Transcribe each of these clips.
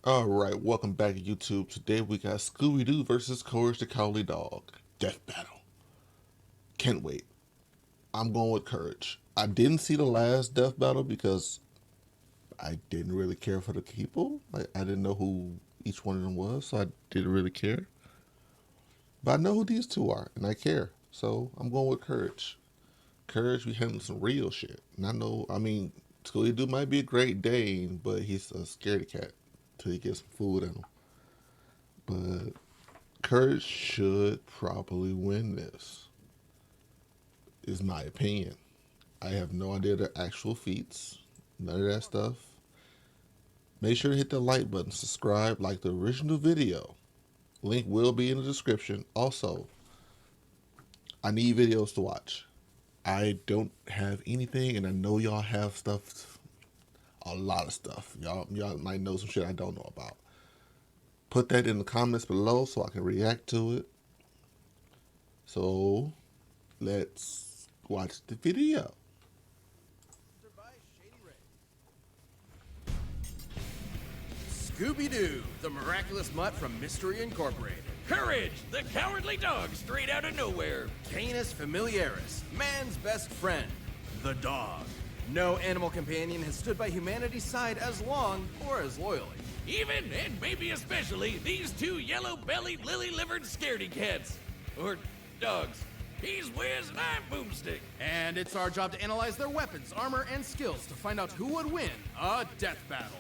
Alright, welcome back to YouTube. Today we got Scooby-Doo versus Courage the Cowardly Dog. Death battle. Can't wait. I'm going with Courage. I didn't see the last death battle because I didn't really care for the people. I didn't know who each one of them was, so I didn't really care. But I know who these two are, and I care. So I'm going with Courage. Courage be handling some real shit. And Scooby-Doo might be a Great Dane, but he's a scaredy cat till he gets some food in him. But Courage should probably win this, is my opinion. I have no idea their actual feats, none of that stuff. Make sure to hit the like button, subscribe, like the original video. Link will be in the description. Also, I need videos to watch. I don't have anything, and I know y'all have stuff, a lot of stuff. Y'all might know some shit I don't know about. Put that in the comments below so I can react to it. So, let's watch the video. Scooby-Doo, the miraculous mutt from Mystery Incorporated. Courage, the cowardly dog straight out of nowhere. Canis familiaris, man's best friend, the dog. No animal companion has stood by humanity's side as long or as loyally. Even, and maybe especially, these two yellow-bellied, lily-livered scaredy cats. Or dogs. He's Wiz and I'm Boomstick. And it's our job to analyze their weapons, armor, and skills to find out who would win a death battle.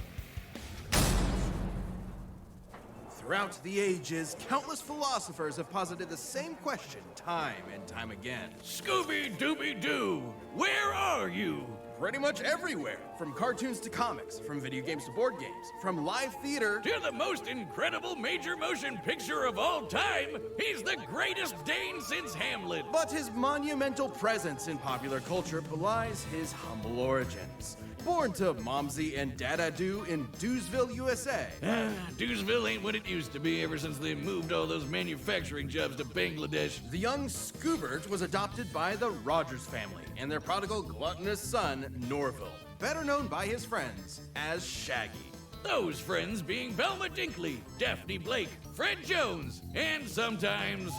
Throughout the ages, countless philosophers have posited the same question time and time again. Scooby-Dooby-Doo, where are you? Pretty much everywhere. From cartoons to comics, from video games to board games, from live theater To the most incredible major motion picture of all time, he's the greatest Dane since Hamlet. But his monumental presence in popular culture belies his humble origins. Born to Momsy and Dada Doo in Dewsville, USA. Dewsville ain't what it used to be ever since they moved all those manufacturing jobs to Bangladesh. The young Scoobert was adopted by the Rogers family and their prodigal gluttonous son, Norville, better known by his friends as Shaggy. Those friends being Velma Dinkley, Daphne Blake, Fred Jones, and sometimes...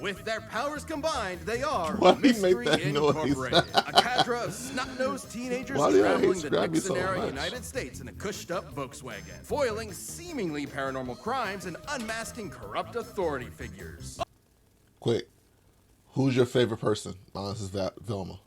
With their powers combined, they are Why do you make Mystery that noise? Incorporated, a cadre of snot-nosed teenagers Why do you traveling hate the Scrappy so Nixon-era much? United States in a cushed-up Volkswagen, foiling seemingly paranormal crimes and unmasking corrupt authority figures. Quick, who's your favorite person? Mine is Velma.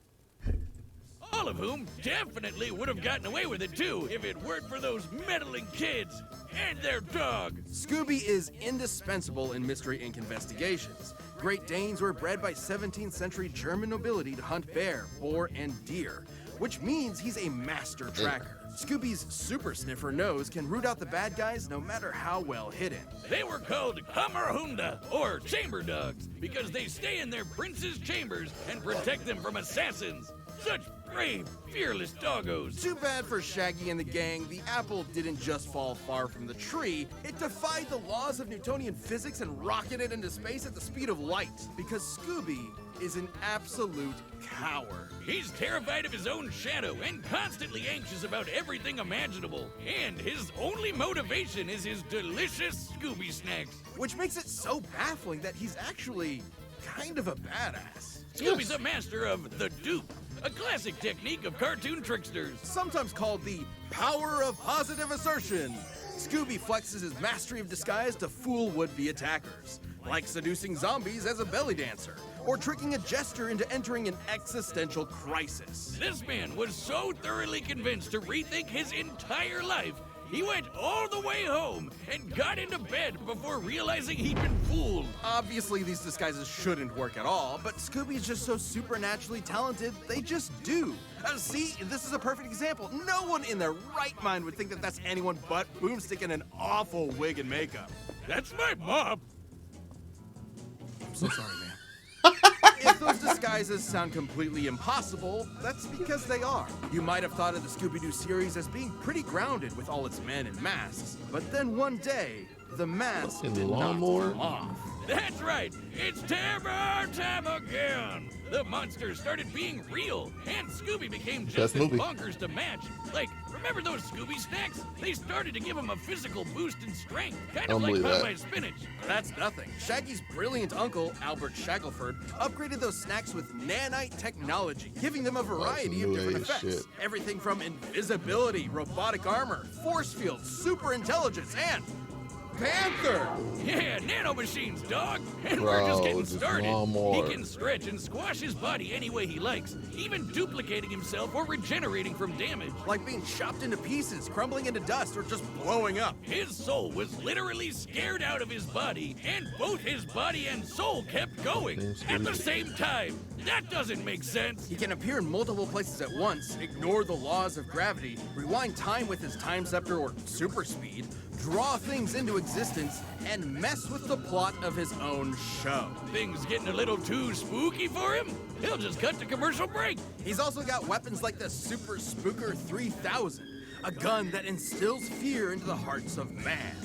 All of whom definitely would have gotten away with it too if it weren't for those meddling kids and their dog. Scooby is indispensable in Mystery Inc. investigations. Great Danes were bred by 17th century German nobility to hunt bear, boar, and deer, which means he's a master tracker. Scooby's super sniffer nose can root out the bad guys no matter how well hidden. They were called Hammerhunde, or chamber dogs, because they stay in their prince's chambers and protect them from assassins. Such brave, fearless doggos. Too bad for Shaggy and the gang, the apple didn't just fall far from the tree, it defied the laws of Newtonian physics and rocketed into space at the speed of light. Because Scooby is an absolute coward. He's terrified of his own shadow and constantly anxious about everything imaginable. And his only motivation is his delicious Scooby snacks. Which makes it so baffling that he's actually kind of a badass. Scooby's a master of the dupe, a classic technique of cartoon tricksters. Sometimes called the power of positive assertion. Scooby flexes his mastery of disguise to fool would-be attackers, like seducing zombies as a belly dancer, or tricking a jester into entering an existential crisis. This man was so thoroughly convinced to rethink his entire life, he went all the way home and got into bed before realizing he'd been fooled. Obviously, these disguises shouldn't work at all, but Scooby's just so supernaturally talented, they just do. See, this is a perfect example. No one in their right mind would think that that's anyone but Boomstick in an awful wig and makeup. That's my mom. I'm so sorry, man. If those disguises sound completely impossible, that's because they are. You might have thought of the Scooby-Doo series as being pretty grounded with all its men and masks, but then one day, the mask Fucking did not lawnmower? come off. That's right, it's Terror Time again. the monsters started being real, and Scooby became Best just as movie. bonkers to match. Like, remember those Scooby snacks? They started to give him a physical boost in strength, kind of like believe that. Popeye's spinach. That's nothing. Shaggy's brilliant uncle, Albert Shackelford, upgraded those snacks with nanite technology, giving them a variety of new different age effects. shit. Everything from invisibility, robotic armor, force field, super intelligence, and Panther! Yeah, nanomachines, dog. And Bro, we're just getting just started. one more. He can stretch and squash his body any way he likes, even duplicating himself or regenerating from damage. Like being chopped into pieces, crumbling into dust, or just blowing up. His soul was literally scared out of his body, and both his body and soul kept going at the same time. That doesn't make sense. He can appear in multiple places at once, ignore the laws of gravity, rewind time with his time scepter or super speed, draw things into existence, and mess with the plot of his own show. Things getting a little too spooky for him? He'll just cut to commercial break. He's also got weapons like the Super Spooker 3000, a gun that instills fear into the hearts of man.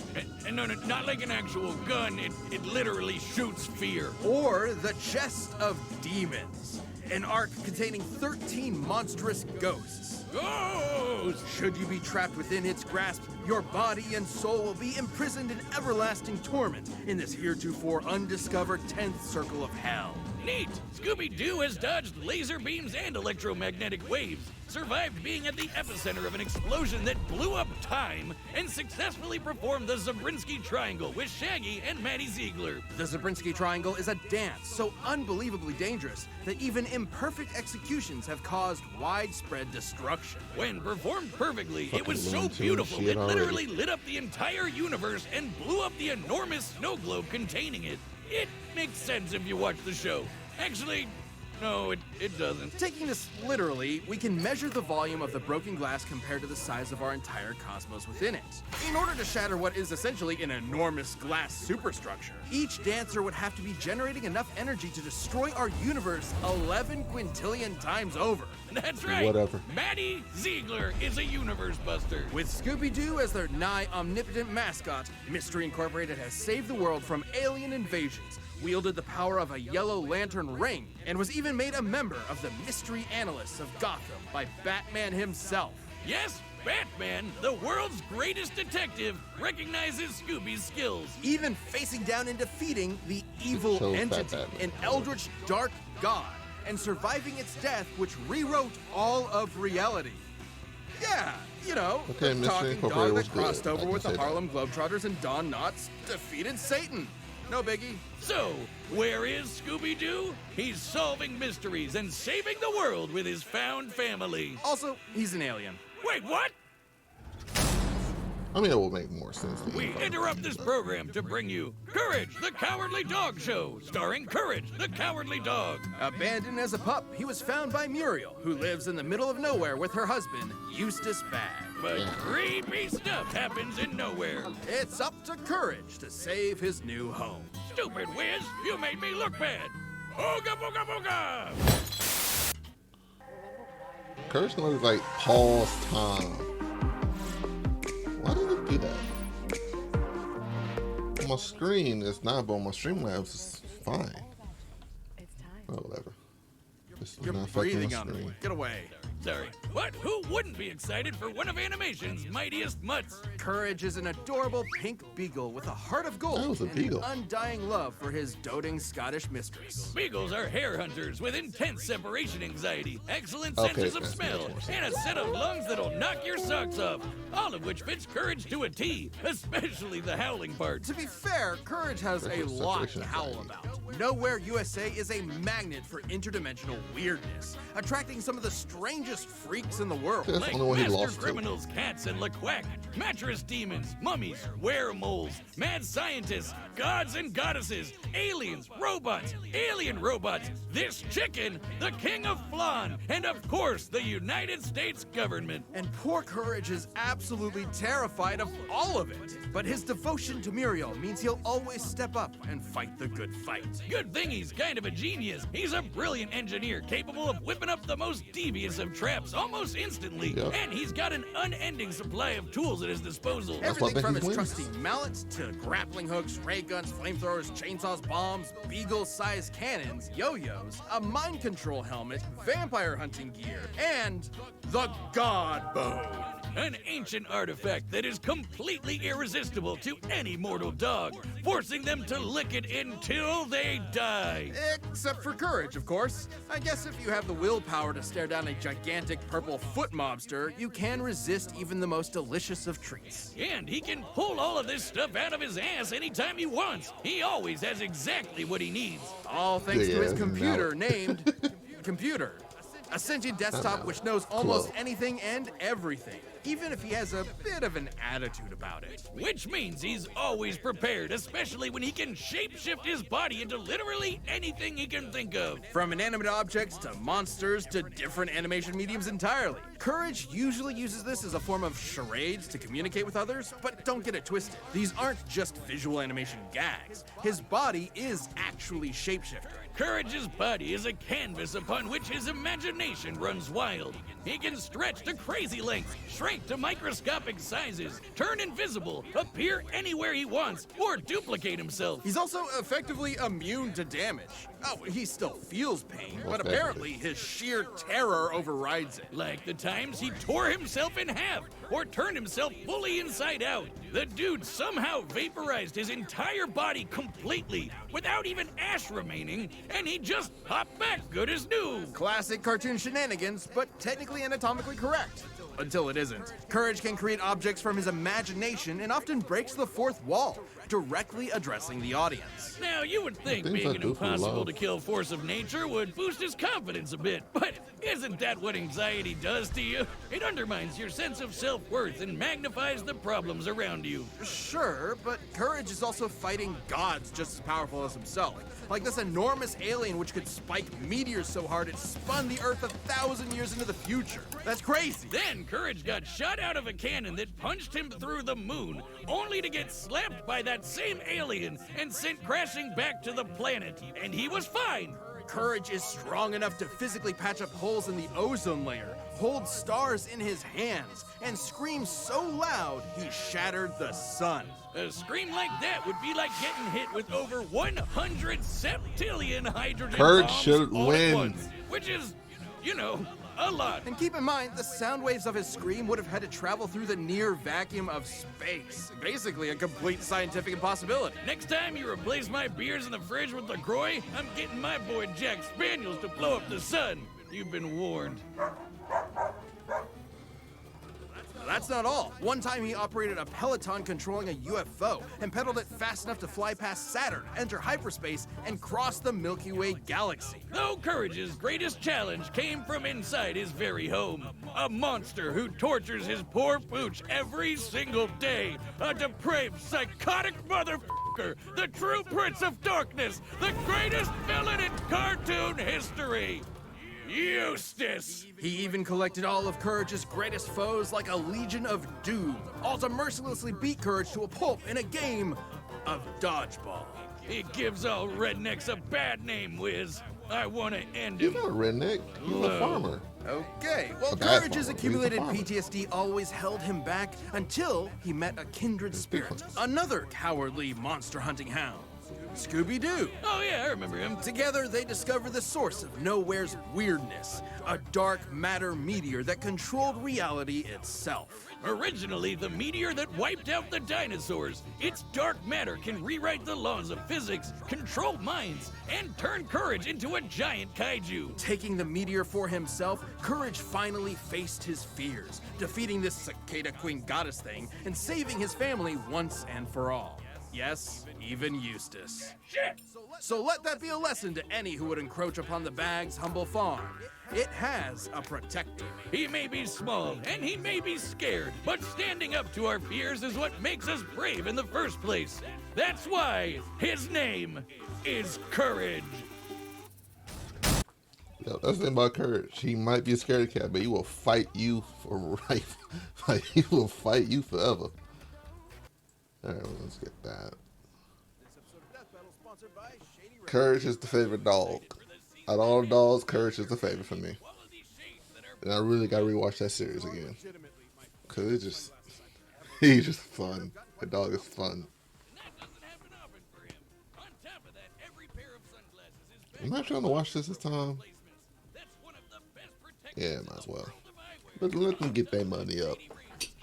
And no, not like an actual gun. It literally shoots fear. Or the Chest of Demons, an ark containing 13 monstrous ghosts. Ghosts! Should you be trapped within its grasp, your body and soul will be imprisoned in everlasting torment in this heretofore undiscovered 10th circle of hell. Neat! Scooby-Doo has dodged laser beams and electromagnetic waves, survived being at the epicenter of an explosion that blew up time, and successfully performed the Zabriskie Triangle with Shaggy and Maddie Ziegler. The Zabriskie Triangle is a dance so unbelievably dangerous that even imperfect executions have caused widespread destruction. When performed perfectly, it Fucking was so Looney Tunes beautiful shit it literally already. lit up the entire universe and blew up the enormous snow globe containing it. It makes sense if you watch the show. Actually, no, it doesn't. Taking this literally, we can measure the volume of the broken glass compared to the size of our entire cosmos within it. In order to shatter what is essentially an enormous glass superstructure, each dancer would have to be generating enough energy to destroy our universe 11 quintillion times over. That's right. Whatever. Maddie Ziegler is a universe buster. With Scooby-Doo as their nigh omnipotent mascot, Mystery Incorporated has saved the world from alien invasions, wielded the power of a yellow lantern ring, and was even made a member of the Mystery Analysts of Gotham by Batman himself. Yes, Batman, the world's greatest detective, recognizes Scooby's skills. Even facing down and defeating the evil Shows entity, Batman. an eldritch dark god, and surviving its death, which rewrote all of reality. Yeah, you know, Okay, the Mystery talking Incorporated dog was that good. crossed I over can with the say that. Harlem Globetrotters and Don Knotts defeated Satan. No biggie. So, where is Scooby-Doo? He's solving mysteries and saving the world with his found family. Also, he's an alien. Wait, what? I mean, it will make more sense to We you. interrupt this program to bring you Courage, the Cowardly Dog Show, starring Courage, the Cowardly Dog. Abandoned as a pup, he was found by Muriel, who lives in the middle of nowhere with her husband, Eustace Bagg. But creepy stuff happens in nowhere. It's up to Courage to save his new home. Stupid Wiz, you made me look bad. Ooga booga booga! Courage looks like pause time. Why did it do that? On my screen, it's not, but on my Streamlabs, it's fine. It's time. Oh, whatever. It's You're not affecting breathing my on me. screen. Get away. Sorry. But who wouldn't be excited for one of animation's mightiest mutts? Courage is an adorable pink beagle with a heart of gold That was a and beagle. an undying love for his doting Scottish mistress. Beagles are hair hunters with intense separation anxiety, excellent Okay, senses of that smell, makes more sense. and a set of lungs that'll knock your socks off. All of which fits Courage to a T, especially the howling part. To be fair, Courage has a That's lot separation to howl anxiety. about. Nowhere USA is a magnet for interdimensional weirdness, attracting some of the strangest freaks in the world. That's Like the only one he master lost to. criminals, cats, and LaQuack, mattress demons, mummies, weremoles, mad scientists, gods and goddesses, aliens, robots, alien robots, this chicken, the king of flan, and of course, the United States government. And poor Courage is absolutely terrified of all of it. But his devotion to Muriel means he'll always step up and fight the good fight. Good thing he's kind of a genius. He's a brilliant engineer capable of whipping up the most devious of traps almost instantly, Yep. and he's got an unending supply of tools at his disposal. That's why I Everything think from he his wins. trusty mallets to grappling hooks, ray guns, flamethrowers, chainsaws, bombs, beagle-sized cannons, yo-yos, a mind control helmet, vampire hunting gear, and the God Bone. An ancient artifact that is completely irresistible to any mortal dog, forcing them to lick it until they die. Except for courage, of course. I guess if you have the willpower to stare down a gigantic purple foot mobster, you can resist even the most delicious of treats. And he can pull all of this stuff out of his ass anytime he wants. He always has exactly what he needs. All thanks to his Yeah, computer now- named Computer. A sentient desktop which knows almost Close. anything and everything, even if he has a bit of an attitude about it. Which means he's always prepared, especially when he can shapeshift his body into literally anything he can think of. From inanimate objects to monsters to different animation mediums entirely. Courage usually uses this as a form of charades to communicate with others, but don't get it twisted. These aren't just visual animation gags. His body is actually shapeshifting. Courage's body is a canvas upon which his imagination runs wild. He can stretch to crazy lengths, shrink to microscopic sizes, turn invisible, appear anywhere he wants, or duplicate himself. He's also effectively immune to damage. Oh, he still feels pain, but apparently his sheer terror overrides it. Like the times he tore himself in half or turned himself fully inside out. The dude somehow vaporized his entire body completely without even ash remaining, and he just popped back good as new. Classic cartoon shenanigans, but technically anatomically correct. Until it isn't. Courage can create objects from his imagination and often breaks the fourth wall, directly addressing the audience. Now, you would think Things being I an do for impossible love. to kill force of nature would boost his confidence a bit, but isn't that what anxiety does to you? It undermines your sense of self-worth and magnifies the problems around you. Sure, but Courage is also fighting gods just as powerful as himself. Like this enormous alien which could spike meteors so hard it spun the Earth 1,000 years into the future. That's crazy. Then Courage got shot out of a cannon that punched him through the moon, only to get slapped by that same alien and sent crashing back to the planet. And he was fine. Courage is strong enough to physically patch up holes in the ozone layer, hold stars in his hands, and scream so loud he shattered the sun. A scream like that would be like getting hit with over 100 septillion hydrogen Courage bombs should all win. at once, which is, you know, a lot. And keep in mind, the sound waves of his scream would have had to travel through the near vacuum of space. Basically, a complete scientific impossibility. Next time you replace my beers in the fridge with LaCroix, I'm getting my boy Jack Spaniels to blow up the sun. You've been warned. That's not all. One time he operated a Peloton controlling a UFO and pedaled it fast enough to fly past Saturn, enter hyperspace, and cross the Milky Way galaxy. Though Courage's greatest challenge came from inside his very home. A monster who tortures his poor pooch every single day. A depraved, psychotic motherfucker. The true Prince of Darkness. The greatest villain in cartoon history. Eustace! He even collected all of Courage's greatest foes like a legion of doom, all to mercilessly beat Courage to a pulp in a game of dodgeball. He gives all rednecks a bad name, Wiz. I want to end He's him. not a redneck. He's a Low. farmer. Okay, well, A bad Courage's farmer. accumulated He's a farmer. PTSD always held him back until he met a kindred spirit, another cowardly monster hunting hound, Scooby-Doo. Oh yeah, I remember him. Together, they discover the source of Nowhere's weirdness, a dark matter meteor that controlled reality itself. Originally the meteor that wiped out the dinosaurs, its dark matter can rewrite the laws of physics, control minds, and turn Courage into a giant kaiju. Taking the meteor for himself, Courage finally faced his fears, defeating this cicada queen goddess thing and saving his family once and for all. Yes, even Eustace. Shit! So let that be a lesson to any who would encroach upon the Bag's humble farm. It has a protector. He may be small and he may be scared, but standing up to our fears is what makes us brave in the first place. That's why his name is Courage. Yo, that's the thing about Courage. He might be a scaredy cat, but he will fight you for life. Like, he will fight you forever. Alright, well, let's get that. Courage is the favorite dog. Out of all the dogs, Courage is the favorite for me. Follow these shapes that are And I really gotta rewatch that series again. Cause it's just, he's just fun. The dog is fun. And that doesn't happen often for him. On top of that, every pair of sunglasses is backed I'm not trying to watch this time. replacements. That's one of the best protections Yeah, in might as the well. world of eyewear. But let them get their money up.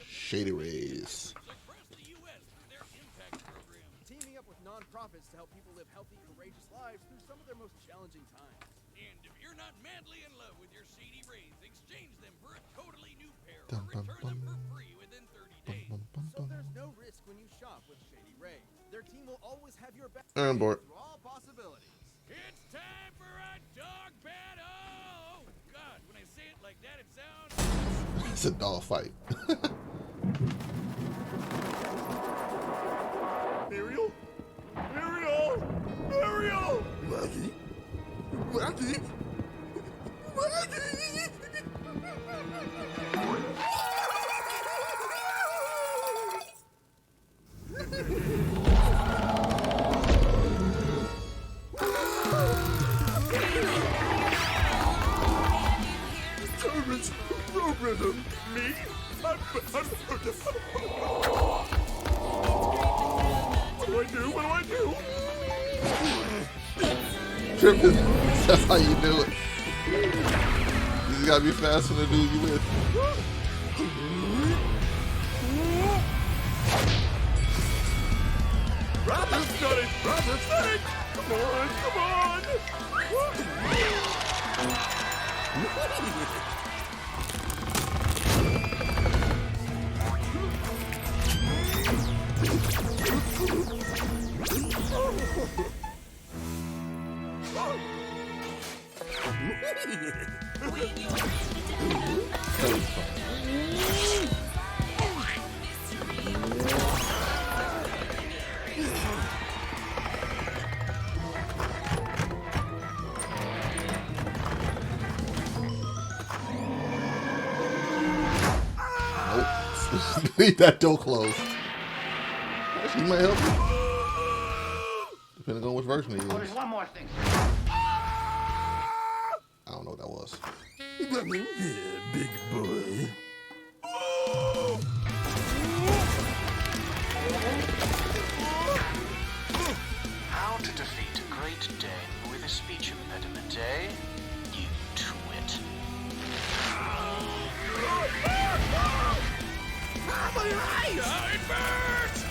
Shady Rays. Across the U.S. through their impact program. Teaming up with nonprofits to help people live healthy, courageous lives through some of their most challenging times. And if you're not madly in love with your Shady Rays, exchange them for a totally new pair or Dum, bum, return them bum. for free within 30 days. So there's no risk when you shop with Shady Ray. Their team will always have your back On board. through all possibilities. It's time for a dog battle! Oh, God, when I say it like that, it sounds... It's a dog fight. Ariel? Ariel? Ariel? Maggie? Maggie? Maggie? Turbans, road rhythm, me? What do I do? What do I do? Tripping. That's how you do it. You just gotta be fast when the dude you with. Rapid study! Rapid study! Come on, come on! That was fun. Nope. Leave that door closed. She might help you. Depending on which version it is. Oh, there's one more thing. I don't know what that was. Yeah, big boy. How to defeat a Great Dane with a speech impediment, eh? You twit. Oh, it burns!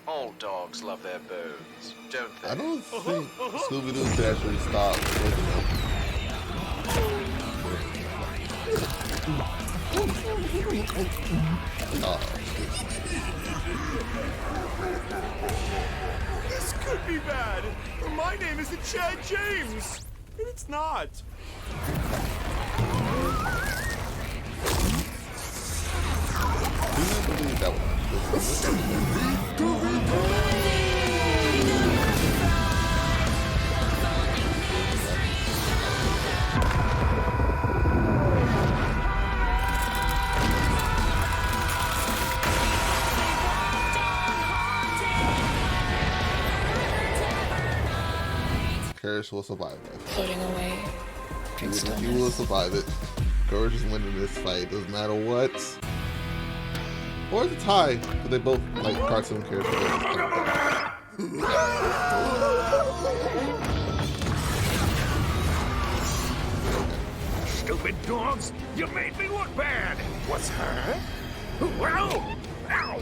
All dogs love their bones, don't they? I don't think Scooby Doo could actually stop looking up. This could be bad. My name isn't Chad James. And it's not. Do you believe that was Courage will survive that. Floating away. You will survive it. Courage is winning this fight, doesn't matter what. Or it's a tie, but they both like cartoon characters. Stupid dogs, you made me look bad. What's her? Wow! Ow!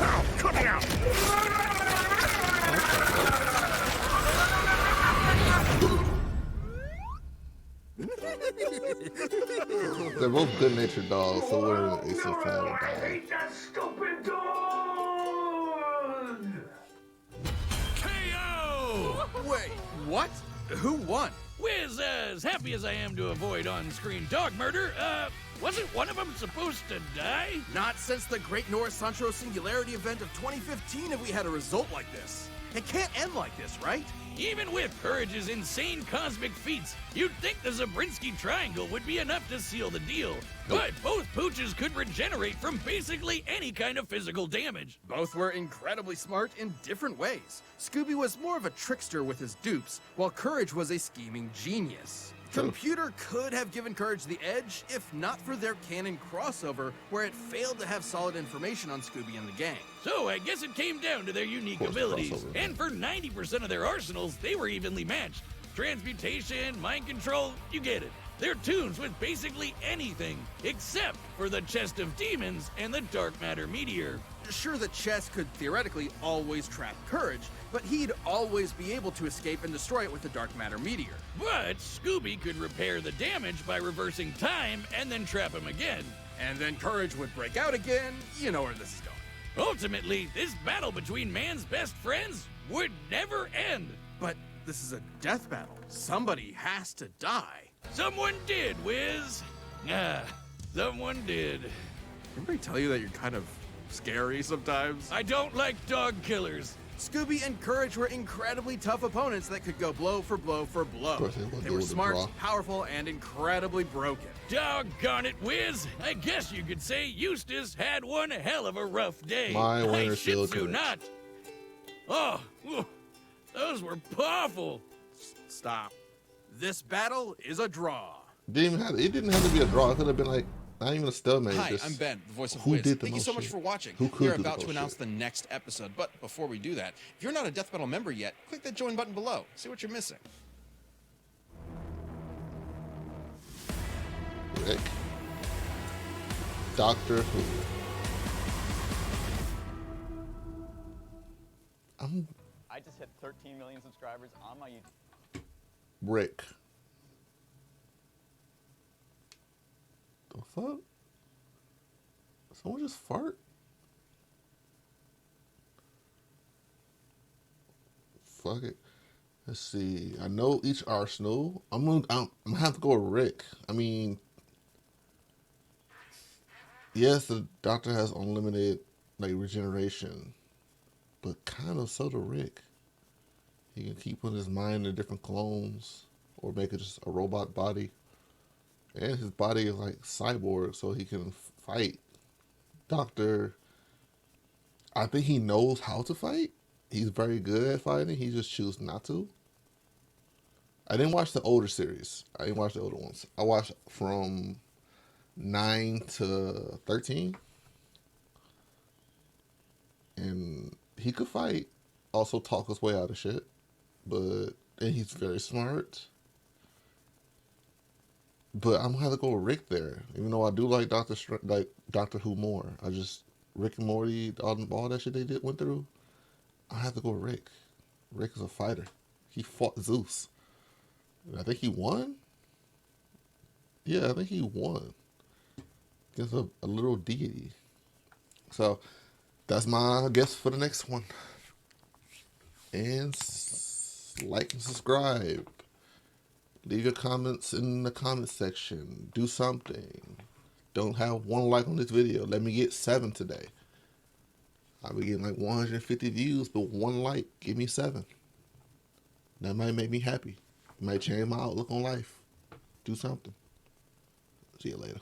Ow! Cut it out! They're both good-natured dogs, so we're a family dog. that stupid dog! KO! Wait, what? Who won? Wiz, as happy as I am to avoid on-screen dog murder, wasn't one of them supposed to die? Not since the Great North Central Singularity event of 2015 have we had a result like this. It can't end like this, right? Even with Courage's insane cosmic feats, you'd think the Zabrinsky Triangle would be enough to seal the deal. But both pooches could regenerate from basically any kind of physical damage. Both were incredibly smart in different ways. Scooby was more of a trickster with his dupes, while Courage was a scheming genius. Computer could have given Courage the edge if not for their canon crossover, where it failed to have solid information on Scooby and the gang. So I guess it came down to their unique course, abilities. crossover. And for 90% of their arsenals, they were evenly matched. Transmutation, mind control, you get it. They're tunes with basically anything, except for the Chest of Demons and the Dark Matter Meteor. Sure, the chest could theoretically always trap Courage, but he'd always be able to escape and destroy it with the Dark Matter Meteor. But Scooby could repair the damage by reversing time and then trap him again. And then Courage would break out again. You know where this is going. Ultimately, this battle between man's best friends would never end. But this is a death battle. Somebody has to die. Someone did, Wiz. Someone did. Anybody tell you that you're kind of scary sometimes? I don't like dog killers. Scooby and Courage were incredibly tough opponents that could go blow for blow for blow. Of course, they were They good were with the smart, draw. powerful, and incredibly broken. Doggone it, Wiz. I guess you could say Eustace had one hell of a rough day. My winner I still shit you Courage. not. Oh, those were powerful. Stop. This battle is a draw. It didn't have to be a draw. It could have been like not even a stalemate. Hi, just I'm Ben, the voice of who Wiz. did the Thank you most so much shit? for watching. Who could We're do the about to most announce shit? the next episode, but before we do that, if you're not a Death Battle member yet, click that join button below. See what you're missing. Rick. Doctor Who. I just hit 13 million subscribers on my YouTube. Rick. The fuck? Someone just fart? Fuck it. Let's see. I know each arsenal. I'm gonna have to go with Rick. I mean, yes, the doctor has unlimited like regeneration, but kind of so do Rick. He can keep putting his mind in different clones or make it just a robot body. And his body is like cyborg, so he can fight. Doctor, I think he knows how to fight. He's very good at fighting. He just chooses not to. I didn't watch the older series. I didn't watch the older ones. I watched from 9 to 13. And he could fight. Also talk his way out of shit. And he's very smart. But I'm gonna have to go with Rick there, even though I do like Doctor Who more. Rick and Morty, all that shit they went through. I have to go with Rick. Rick is a fighter. He fought Zeus. I think he won. Yeah, I think he won against a little deity. So that's my guess for the next one. And like and subscribe. Leave your comments in the comment section. Do something. Don't have one like on this video. Let me get 7 today. I'll be getting like 150 views, but 1 like. Give me 7. That might make me happy. It might change my outlook on life. Do something. See you later.